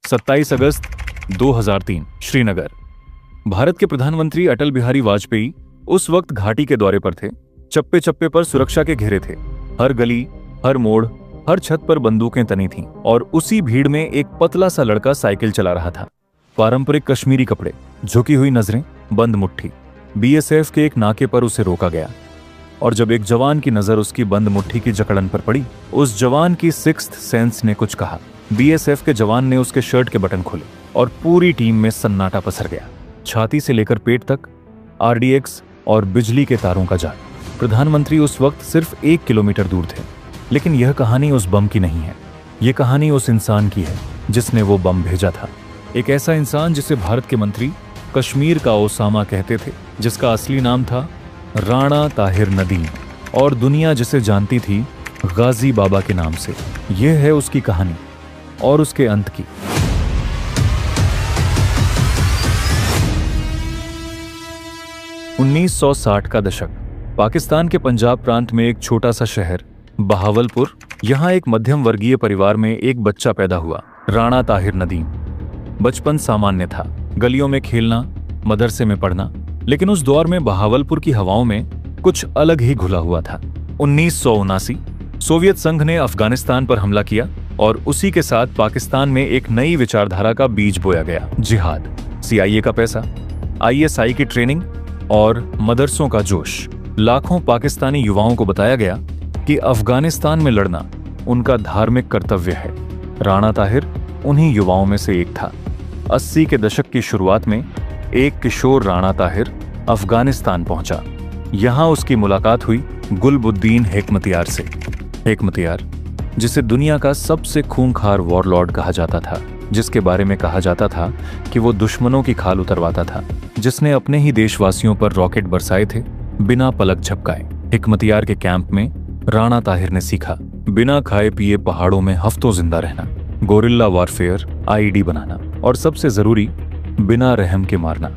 27 अगस्त 2003 श्रीनगर। भारत के प्रधानमंत्री अटल बिहारी वाजपेयी उस वक्त घाटी के दौरे पर थे। चप्पे चप्पे पर सुरक्षा के घेरे थे। हर गली, हर मोड़, हर छत पर बंदूकें तनी थीं और उसी भीड़ में एक पतला सा लड़का साइकिल चला रहा था। पारंपरिक कश्मीरी कपड़े, झुकी हुई नजरें, बंद मुट्ठी। बीएसएफ के एक नाके पर उसे रोका गया और जब एक जवान की नजर उसकी बंद मुट्ठी की जकड़न पर पड़ी, उस जवान की सिक्स्थ सेंस ने कुछ कहा। बीएसएफ के जवान ने उसके शर्ट के बटन खोले और पूरी टीम में सन्नाटा पसर गया। छाती से लेकर पेट तक आरडीएक्स और बिजली के तारों का जाल। प्रधानमंत्री उस वक्त सिर्फ 1 किलोमीटर दूर थे। लेकिन यह कहानी उस बम की नहीं है। यह कहानी उस इंसान की है जिसने वो बम भेजा था। एक ऐसा इंसान जिसे भारत के मंत्री कश्मीर का ओसामा कहते थे, जिसका असली नाम था राणा ताहिर नदीम और दुनिया जिसे जानती थी गाजी बाबा के नाम से। यह है उसकी कहानी और उसके अंत की। उन्नीस 1960 का दशक। पाकिस्तान के पंजाब प्रांत में एक छोटा सा शहर बहावलपुर। यहाँ एक मध्यम वर्गीय परिवार में एक बच्चा पैदा हुआ, राणा ताहिर नदीम। बचपन सामान्य था, गलियों में खेलना, मदरसे में पढ़ना। लेकिन उस दौर में बहावलपुर की हवाओं में कुछ अलग ही घुला हुआ था। 1979 सोवियत संघ ने अफगानिस्तान पर हमला किया और उसी के साथ पाकिस्तान में एक नई विचारधारा का बीज बोया गया। जिहाद, सीआईए का पैसा, आईएसआई की ट्रेनिंग और मदरसों का जोश। लाखों पाकिस्तानी युवाओं को बताया गया कि अफगानिस्तान में लड़ना उनका धार्मिक कर्तव्य है। राणा ताहिर उन्हीं युवाओं में से एक था। 80 के दशक की शुरुआत में एक किशोर राणा ताहिर अफगानिस्तान पहुंचा। यहां उसकी मुलाकात हुई गुलबुद्दीन हेकमतियार से। हेकमतियार, जिसे दुनिया का सबसे खूंखार वॉरलॉर्ड कहा जाता था, जिसके बारे में कहा जाता था कि वो दुश्मनों की खाल उतरवाता था, जिसने अपने ही देशवासियों पर रॉकेट बरसाए थे बिना पलक झपकाए। हिकमतियार के कैंप में राणा ताहिर ने सीखा बिना खाए पिए पहाड़ों में हफ्तों जिंदा रहना, गोरिल्ला वॉरफेयर, आईईडी बनाना और सबसे जरूरी बिना रहम के मारना।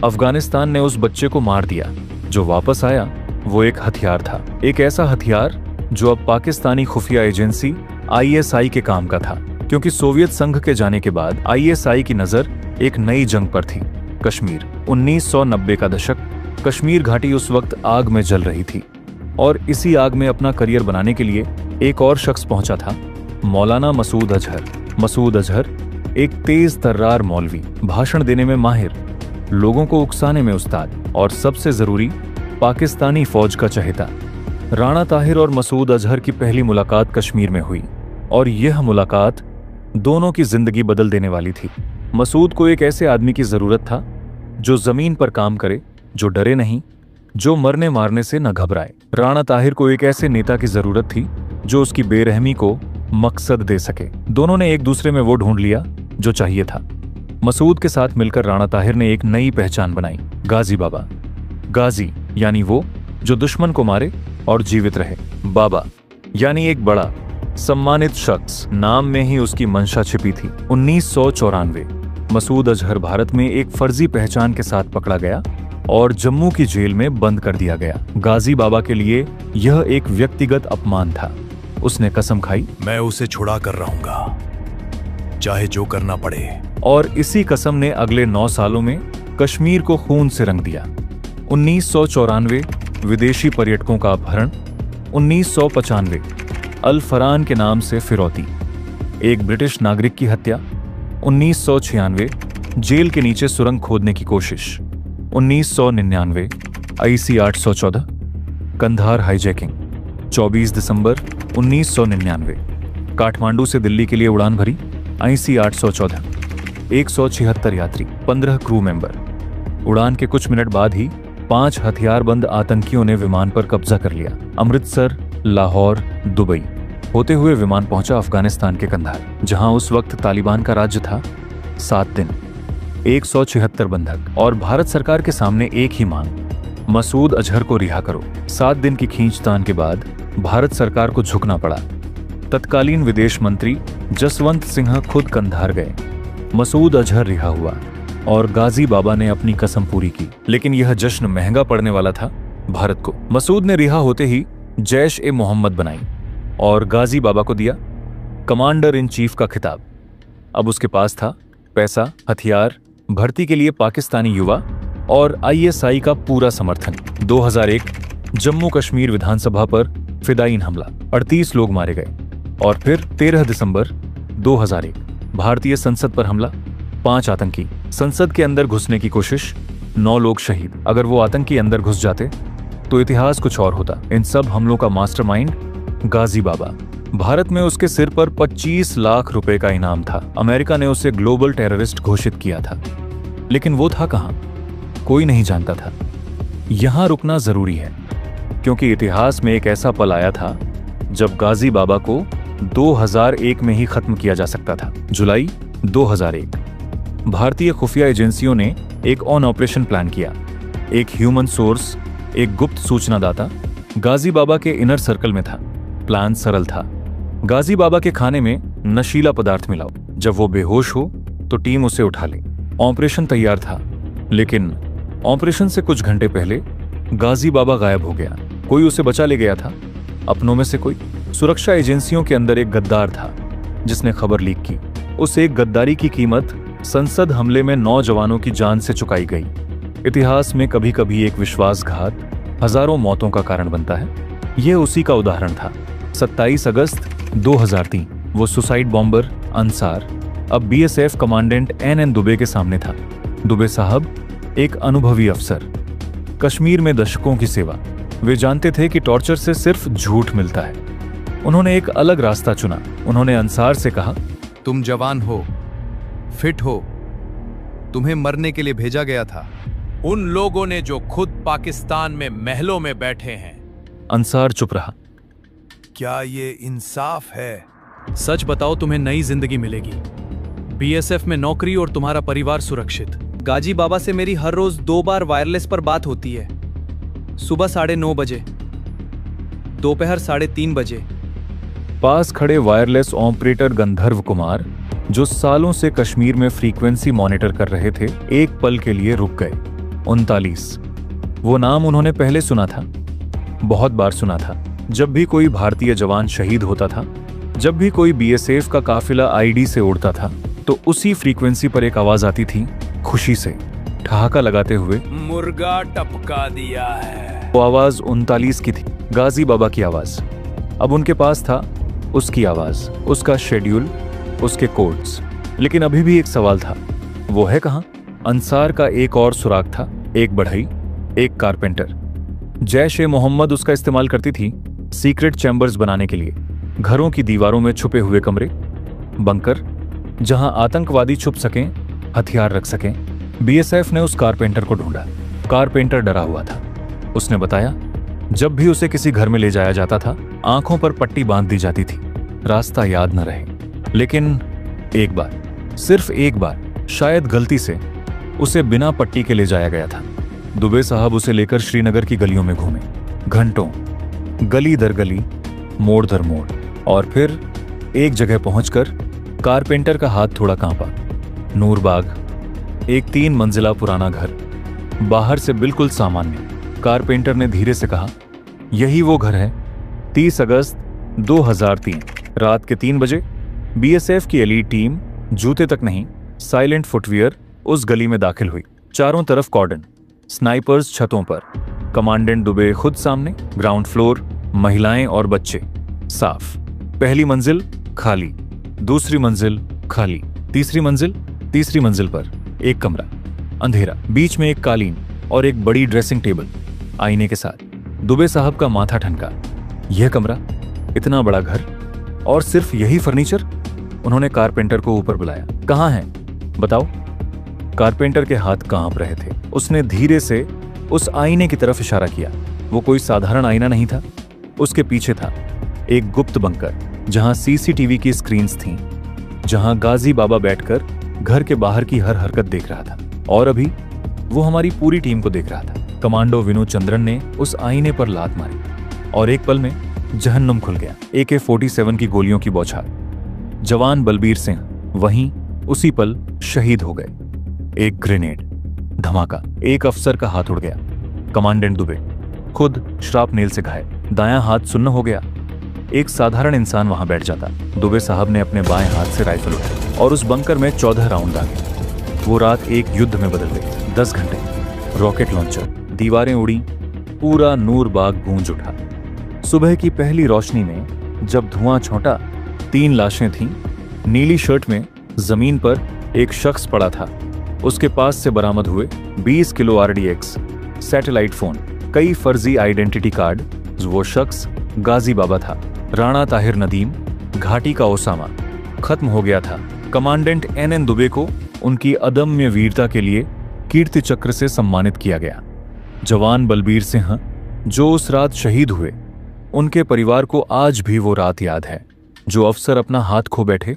अफगानिस्तान ने उस बच्चे को मार दिया। जो वापस आया वो एक हथियार था, एक ऐसा हथियार जो अब पाकिस्तानी खुफिया एजेंसी आईएसआई के काम का था, क्योंकि सोवियत संघ के जाने के बाद आईएसआई की नजर एक नई जंग पर थी, कश्मीर। 1990 का दशक। कश्मीर घाटी उस वक्त आग में जल रही थी और इसी आग में अपना करियर बनाने के लिए एक और शख्स पहुंचा था, मौलाना मसूद अजहर। मसूद अजहर एक तेज तर्रार मौलवी, भाषण देने में माहिर, लोगों को उकसाने में उस्ताद और सबसे जरूरी पाकिस्तानी फौज का चहेता। राणा ताहिर और मसूद अजहर की पहली मुलाकात कश्मीर में हुई और यह मुलाकात दोनों की जिंदगी बदल देने वाली थी। मसूद को एक ऐसे आदमी की जरूरत था जो जमीन पर काम करे, जो डरे नहीं, जो मरने मारने से न घबराए। राणा ताहिर को एक ऐसे नेता की जरूरत थी जो उसकी बेरहमी को मकसद दे सके। दोनों ने एक दूसरे में वो ढूंढ लिया जो चाहिए था। मसूद के साथ मिलकर राणा ताहिर ने एक नई पहचान बनाई, गाजी बाबा। गाजी यानी वो जो दुश्मन को मारे और जीवित रहे। बाबा यानी एक बड़ा सम्मानित शख्स। नाम में ही उसकी मंशा छिपी थी। 1994 मसूद अजहर भारत में एक फर्जी पहचान के साथ पकड़ा गया और जम्मू की जेल में बंद कर दिया गया। गाजी बाबा के लिए यह एक व्यक्तिगत अपमान था। उसने कसम खाई, मैं उसे छुड़ा कर रहूंगा, चाहे जो करना पड़े। और इसी कसम ने अगले 9 सालों में कश्मीर को खून से रंग दिया। 1994 विदेशी पर्यटकों का अपहरण। 1995 अल फरान के नाम से फिरौती, एक ब्रिटिश नागरिक की हत्या। 1996 जेल के नीचे सुरंग खोदने की कोशिश। 1999 आईसी 814 कंधार हाईजैकिंग। 24 दिसंबर 1999 काठमांडू से दिल्ली के लिए उड़ान भरी आईसी 814। 176 यात्री, 15 क्रू मेंबर। उड़ान के कुछ मिनट बाद ही 5 हथियारबंद आतंकियों ने विमान पर कब्जा कर लिया। अमृतसर, लाहौर, दुबई होते हुए विमान पहुंचा अफगानिस्तान के कंधार, जहां उस वक्त तालिबान का राज्य था। 7 दिन, 176 बंधक और भारत सरकार के सामने एक ही मांग, मसूद अजहर को रिहा करो। 7 दिन की खींचतान के बाद भारत सरकार को झुकना पड़ा। तत्कालीन विदेश मंत्री जसवंत सिंह खुद कंधार गए। मसूद अजहर रिहा हुआ और गाजी बाबा ने अपनी कसम पूरी की। लेकिन यह जश्न महंगा पड़ने वाला था भारत को। मसूद ने रिहा होते ही जैश ए मोहम्मद बनाई और गाजी बाबा को दिया कमांडर इन चीफ का खिताब। अब उसके पास था पैसा, हथियार, भर्ती के लिए पाकिस्तानी युवा और आईएसआई का पूरा समर्थन। 2001 जम्मू कश्मीर विधानसभा पर फिदायीन हमला, 38 लोग मारे गए। और फिर 13 दिसंबर 2001 भारतीय संसद पर हमला, 5 आतंकी, संसद के अंदर घुसने की कोशिश, 9 लोग शहीद। अगर वो आतंकी अंदर घुस जाते तो इतिहास कुछ और होता। इन सब हमलों का मास्टरमाइंड गाजी बाबा। भारत में उसके सिर पर 25 लाख रुपए का इनाम था। अमेरिका ने उसे ग्लोबल टेररिस्ट घोषित किया था। लेकिन वो था कहां? कोई नहीं जानता था। यहां रुकना जरूरी है, क्योंकि इतिहास में एक ऐसा पल आया था जब गाजी बाबा को 2001 में ही खत्म किया जा सकता था। जुलाई 2001 भारतीय खुफिया एजेंसियों ने एक ऑन ऑपरेशन प्लान किया। एक ह्यूमन सोर्स, एक गुप्त सूचनादाता गाजी बाबा के इनर सर्कल में था। प्लान सरल था। गाजी बाबा के खाने में नशीला पदार्थ मिलाओ। जब वो बेहोश हो तो टीम उसे उठा ले। ऑपरेशन तैयार था, लेकिन ऑपरेशन से कुछ घंटे पहले गाजी बाबा गायब हो गया। कोई उसे बचा ले गया था, अपनों में से कोई। सुरक्षा एजेंसियों के अंदर एक गद्दार था जिसने खबर लीक की। उस एक गद्दारी की कीमत संसद हमले में 9 जवानों की जान से चुकाई गई। इतिहास में कभी कभी एक विश्वासघात हजारों मौतों का कारण बनता है। यह उसी का उदाहरण था। 27 अगस्त 2003 वो सुसाइड बॉम्बर अंसार अब बीएसएफ कमांडेंट एन दुबे के सामने था। दुबे साहब एक अनुभवी अफसर, कश्मीर में दशकों की सेवा। वे जानते थे कि टॉर्चर से सिर्फ झूठ मिलता है। उन्होंने एक अलग रास्ता चुना। उन्होंने अंसार से कहा, तुम जवान हो, फिट हो, तुम्हें मरने के लिए भेजा गया था। उन लोगों ने जो खुद पाकिस्तान में महलों में बैठे हैं। अंसार चुप रहा। क्या ये इंसाफ है? सच बताओ, तुम्हें नई जिंदगी मिलेगी, बीएसएफ में नौकरी और तुम्हारा परिवार सुरक्षित। गाजी बाबा से मेरी हर रोज 2 बार वायरलेस पर बात होती है। सुबह 9:30 बजे, दोपहर 3:30 बजे। पास खड़े वायरलेस ऑपरेटर गंधर्व कुमार, जो सालों से कश्मीर में फ्रीक्वेंसी मॉनिटर कर रहे थे, एक पल के लिए रुक गए। 39 वो नाम उन्होंने पहले सुना था, बहुत बार सुना था। जब भी कोई भारतीय जवान शहीद होता था, जब भी कोई बीएसएफ का काफिला आईडी से उड़ता था, तो उसी फ्रीक्वेंसी पर एक आवाज आती थी, खुशी से ठहाका लगाते हुए, मुर्गा टपका दिया है। वो आवाज 39 की थी, गाजी बाबा की आवाज। अब उनके पास था उसकी आवाज, उसका शेड्यूल, उसके कोड्स। लेकिन अभी भी एक सवाल था, वो है कहां? अंसार का एक और सुराग था, एक बढ़ई, एक कारपेंटर। जैश ए मोहम्मद उसका इस्तेमाल करती थी सीक्रेट चैम्बर्स बनाने के लिए। घरों की दीवारों में छुपे हुए कमरे, बंकर, जहां आतंकवादी छुप सकें, हथियार रख सकें। बीएसएफ ने उस कारपेंटर को ढूंढा। कारपेंटर डरा हुआ था। उसने बताया, जब भी उसे किसी घर में ले जाया जाता था, आंखों पर पट्टी बांध दी जाती थी, रास्ता याद न रहे। लेकिन एक बार, सिर्फ एक बार, शायद गलती से उसे बिना पट्टी के ले जाया गया था। दुबे साहब उसे लेकर श्रीनगर की गलियों में घूमे, घंटों, गली दर गली, मोड़ दर मोड़। और फिर एक जगह पहुंचकर कारपेंटर का हाथ थोड़ा कांपा। नूरबाग, एक 3 मंजिला पुराना घर, बाहर से बिल्कुल सामान्य। कारपेंटर ने धीरे से कहा, यही वो घर है। 30 अगस्त 2003 रात के 3 बजे बीएसएफ की एलीट टीम, जूते तक नहीं, साइलेंट फुटवियर, उस गली में दाखिल हुई। चारों तरफ कॉर्डन, स्नाइपर्स छतों पर, कमांडेंट दुबे खुद सामने। ग्राउंड फ्लोर, महिलाएं और बच्चे साफ। पहली मंजिल खाली, दूसरी मंजिल खाली, तीसरी मंजिल पर एक कमरा, अंधेरा, बीच में एक कालीन और एक बड़ी ड्रेसिंग टेबल आईने के साथ। दुबे साहब का माथा ठनका। यह कमरा, इतना बड़ा घर और सिर्फ यही फर्नीचर? उन्होंने कारपेंटर को ऊपर बुलाया। कहां है, बताओ। कारपेंटर के हाथ कांप रहे थे। उसने धीरे से उस आईने की तरफ इशारा किया। वो कोई साधारण आईना नहीं था। उसके पीछे था एक गुप्त बंकर, जहां सीसीटीवी की स्क्रीन्स थीं, जहां गाजी बाबा बैठकर घर के बाहर की हर हरकत देख रहा था। और अभी वो हमारी पूरी टीम को देख रहा था। कमांडो विनोद चंद्रन ने उस आईने पर लात मारी और एक पल में जहन्नुम खुल गया। AK-47 की गोलियों की बौछार। जवान बलबीर सिंह वहीं उसी पल शहीद हो गए। एक ग्रेनेड, धमाका, एक अफसर का हाथ उड़ गया। कमांडेंट दुबे खुद श्रापनेल से घायल, दायां हाथ सुन्न हो गया। एक साधारण इंसान वहां बैठ जाता। दुबे साहब ने अपने बाएं हाथ से राइफल उठाई। और उस बंकर में 14 राउंड दागे। वो रात एक युद्ध में बदल गई। 10 घंटे, रॉकेट लॉन्चर, दीवारें उड़ी, पूरा नूरबाग गूंज उठा। सुबह की पहली रोशनी में जब धुआं छौंटा, 3 लाशें थीं। नीली शर्ट में जमीन पर एक शख्स पड़ा था। उसके पास से बरामद हुए 20 किलो RDX, सैटेलाइट फोन, कई फर्जी आइडेंटिटी कार्ड। वो शख्स गाजी बाबा था। राणा ताहिर नदीम, घाटी का ओसामा, खत्म हो गया था। कमांडेंट NN दुबे को उनकी अदम्य वीरता के लिए कीर्ति चक्र से सम्मानित किया गया। जवान बलबीर सिंह, जो उस रात शहीद हुए, उनके परिवार को आज भी वो रात याद है। जो अफसर अपना हाथ खो बैठे,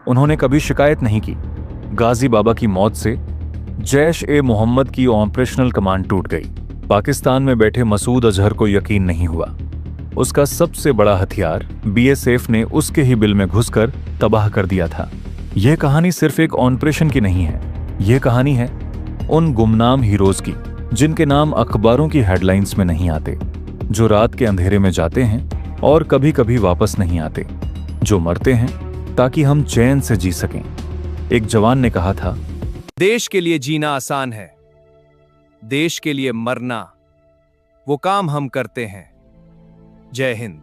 उन्होंने कभी शिकायत नहीं की। गाजी बाबा की मौत से जैश-ए-मोहम्मद की ऑपरेशनल कमांड टूट गई। पाकिस्तान में बैठे मसूद अजहर को यकीन नहीं हुआ। उसका सबसे बड़ा हथियार BSF ने उसके ही बिल में घुसकर तबाह कर दिया था। यह कहानी सिर्फ एक ऑपरेशन की नहीं है, यह कहानी है उन गुमनाम हीरोज की जिनके नाम अखबारों की हेडलाइंस में नहीं आते, जो रात के अंधेरे में जाते हैं और कभी कभी वापस नहीं आते, जो मरते हैं ताकि हम चैन से जी सकें। एक जवान ने कहा था, देश के लिए जीना आसान है, देश के लिए मरना वो काम हम करते हैं। जय हिंद।